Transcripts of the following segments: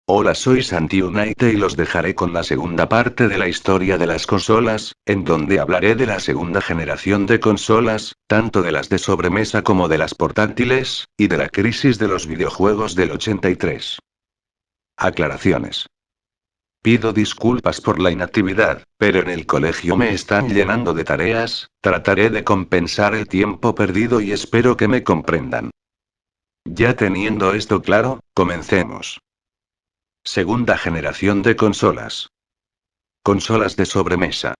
Hola, soy Santi Unite y los dejaré con la segunda parte de la historia de las consolas, en donde hablaré de la segunda generación de consolas, tanto de las de sobremesa como de las portátiles, y de la crisis de los videojuegos del 83. Aclaraciones. Pido disculpas por la inactividad, pero en el colegio me están llenando de tareas, trataré de compensar el tiempo perdido y espero que me comprendan. Ya teniendo esto claro, comencemos. Segunda generación de consolas. Consolas de sobremesa.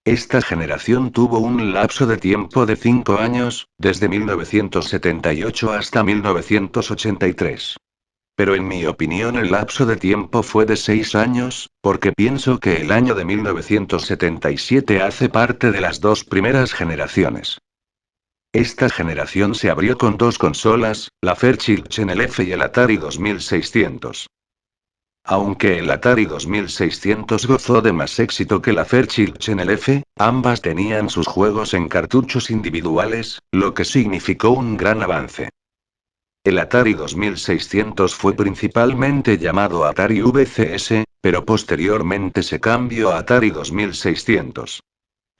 Esta generación tuvo un lapso de tiempo de 5 años, desde 1978 hasta 1983. Pero en mi opinión el lapso de tiempo fue de 6 años, porque pienso que el año de 1977 hace parte de las dos primeras generaciones. Esta generación se abrió con dos consolas, la Fairchild Channel F y el Atari 2600. Aunque el Atari 2600 gozó de más éxito que la Fairchild Channel F, ambas tenían sus juegos en cartuchos individuales, lo que significó un gran avance. El Atari 2600 fue principalmente llamado Atari VCS, pero posteriormente se cambió a Atari 2600.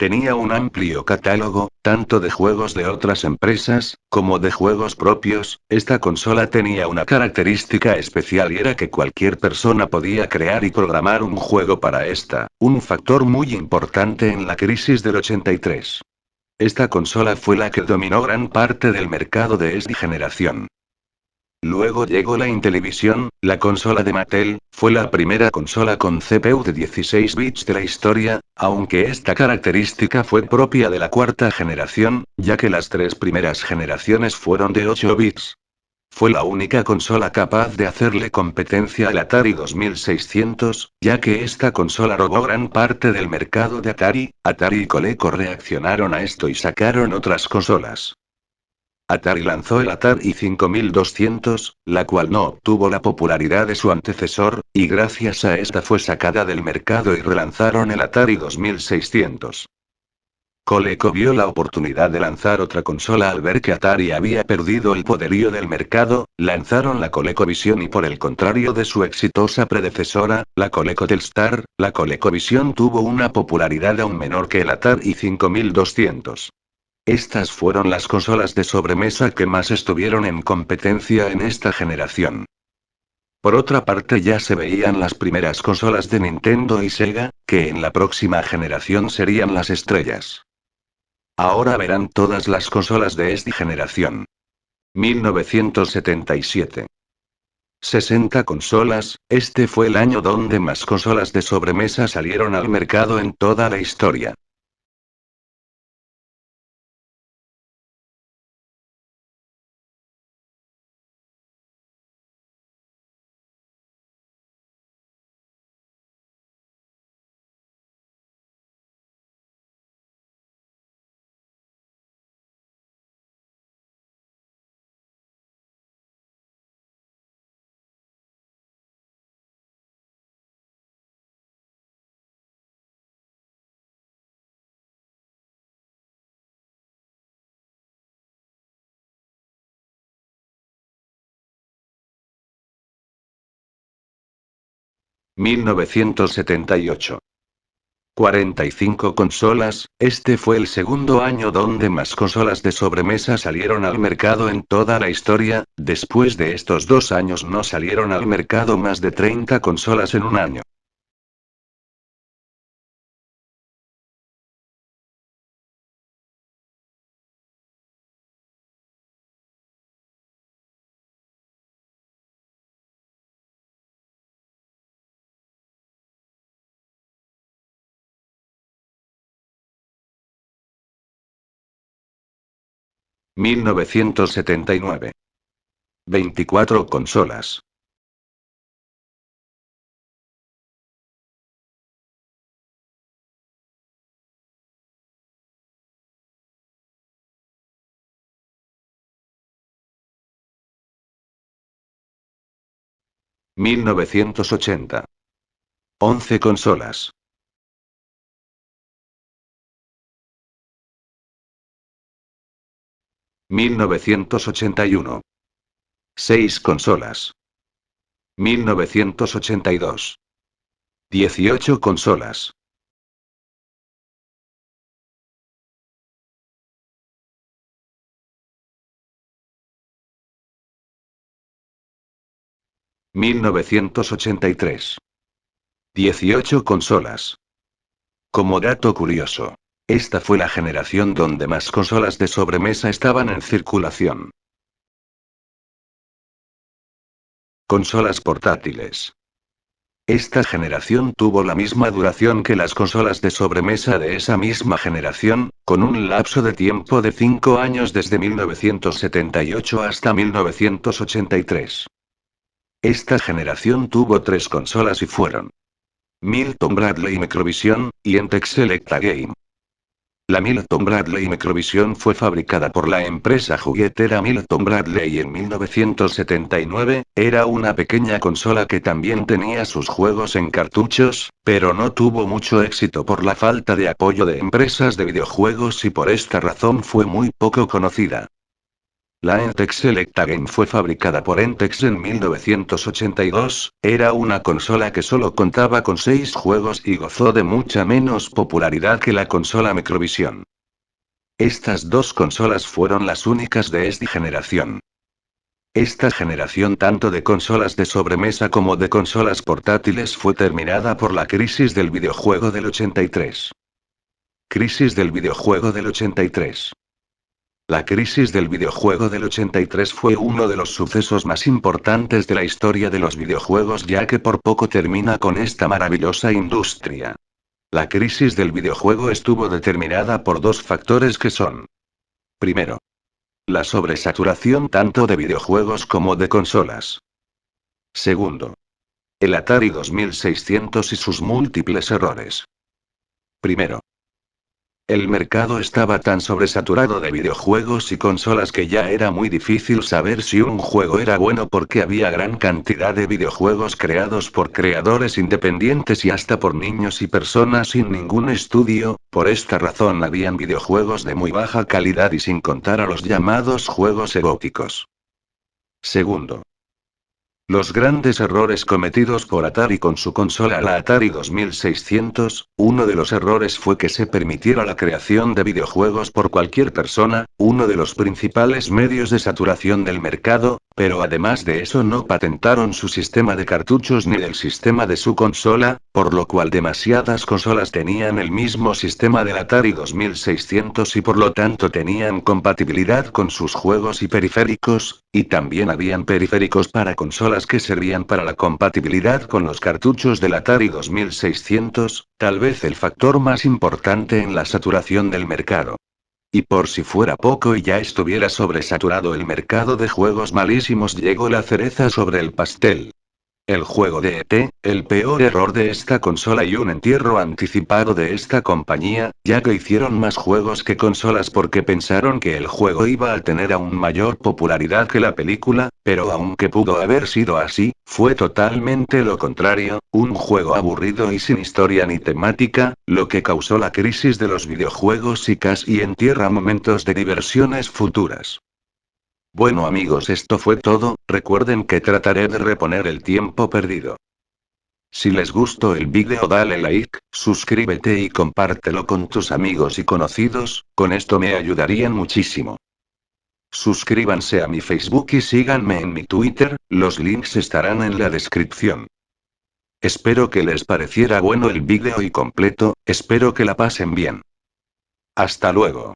Tenía un amplio catálogo, tanto de juegos de otras empresas, como de juegos propios. Esta consola tenía una característica especial y era que cualquier persona podía crear y programar un juego para esta, un factor muy importante en la crisis del 83. Esta consola fue la que dominó gran parte del mercado de esta generación. Luego llegó la Intellivision, la consola de Mattel, fue la primera consola con CPU de 16 bits de la historia, aunque esta característica fue propia de la cuarta generación, ya que las tres primeras generaciones fueron de 8 bits. Fue la única consola capaz de hacerle competencia al Atari 2600, ya que esta consola robó gran parte del mercado de Atari. Atari y Coleco reaccionaron a esto y sacaron otras consolas. Atari lanzó el Atari 5200, la cual no obtuvo la popularidad de su antecesor, y gracias a esta fue sacada del mercado y relanzaron el Atari 2600. Coleco vio la oportunidad de lanzar otra consola al ver que Atari había perdido el poderío del mercado, lanzaron la ColecoVision y por el contrario de su exitosa predecesora, la Coleco Telstar, la ColecoVision tuvo una popularidad aún menor que el Atari 5200. Estas fueron las consolas de sobremesa que más estuvieron en competencia en esta generación. Por otra parte ya se veían las primeras consolas de Nintendo y Sega, que en la próxima generación serían las estrellas. Ahora verán todas las consolas de esta generación. 1977. 60 consolas, este fue el año donde más consolas de sobremesa salieron al mercado en toda la historia. 1978. 45 consolas, este fue el segundo año donde más consolas de sobremesa salieron al mercado en toda la historia. Después de estos 2 años no salieron al mercado más de 30 consolas en un año. 1979. 24 consolas. 1980. 11 consolas. 1981. 6 consolas. 1982. 18 consolas. 1983. 18 consolas. Como dato curioso, esta fue la generación donde más consolas de sobremesa estaban en circulación. Consolas portátiles. Esta generación tuvo la misma duración que las consolas de sobremesa de esa misma generación, con un lapso de tiempo de 5 años desde 1978 hasta 1983. Esta generación tuvo 3 consolas y fueron Milton Bradley Microvision, y Entex Selecta Game. La Milton Bradley Microvision fue fabricada por la empresa juguetera Milton Bradley en 1979, era una pequeña consola que también tenía sus juegos en cartuchos, pero no tuvo mucho éxito por la falta de apoyo de empresas de videojuegos y por esta razón fue muy poco conocida. La Entex Selecta Game fue fabricada por Entex en 1982, era una consola que solo contaba con 6 juegos y gozó de mucha menos popularidad que la consola Microvision. Estas dos consolas fueron las únicas de esta generación. Esta generación tanto de consolas de sobremesa como de consolas portátiles fue terminada por la crisis del videojuego del 83. Crisis del videojuego del 83. La crisis del videojuego del 83 fue uno de los sucesos más importantes de la historia de los videojuegos ya que por poco termina con esta maravillosa industria. La crisis del videojuego estuvo determinada por dos factores que son: primero, la sobresaturación tanto de videojuegos como de consolas. Segundo, el Atari 2600 y sus múltiples errores. Primero, el mercado estaba tan sobresaturado de videojuegos y consolas que ya era muy difícil saber si un juego era bueno porque había gran cantidad de videojuegos creados por creadores independientes y hasta por niños y personas sin ningún estudio, por esta razón habían videojuegos de muy baja calidad y sin contar a los llamados juegos eróticos. Segundo, los grandes errores cometidos por Atari con su consola la Atari 2600, uno de los errores fue que se permitiera la creación de videojuegos por cualquier persona, uno de los principales medios de saturación del mercado, pero además de eso no patentaron su sistema de cartuchos ni del sistema de su consola, por lo cual demasiadas consolas tenían el mismo sistema del Atari 2600 y por lo tanto tenían compatibilidad con sus juegos y periféricos, y también habían periféricos para consolas que servían para la compatibilidad con los cartuchos del Atari 2600, tal vez el factor más importante en la saturación del mercado. Y por si fuera poco y ya estuviera sobresaturado el mercado de juegos malísimos, llegó la cereza sobre el pastel. El juego de ET, el peor error de esta consola y un entierro anticipado de esta compañía, ya que hicieron más juegos que consolas porque pensaron que el juego iba a tener aún mayor popularidad que la película, pero aunque pudo haber sido así, fue totalmente lo contrario, un juego aburrido y sin historia ni temática, lo que causó la crisis de los videojuegos y casi entierra momentos de diversiones futuras. Bueno amigos, esto fue todo, recuerden que trataré de reponer el tiempo perdido. Si les gustó el vídeo dale like, suscríbete y compártelo con tus amigos y conocidos, con esto me ayudarían muchísimo. Suscríbanse a mi Facebook y síganme en mi Twitter, los links estarán en la descripción. Espero que les pareciera bueno el vídeo y completo, espero que la pasen bien. Hasta luego.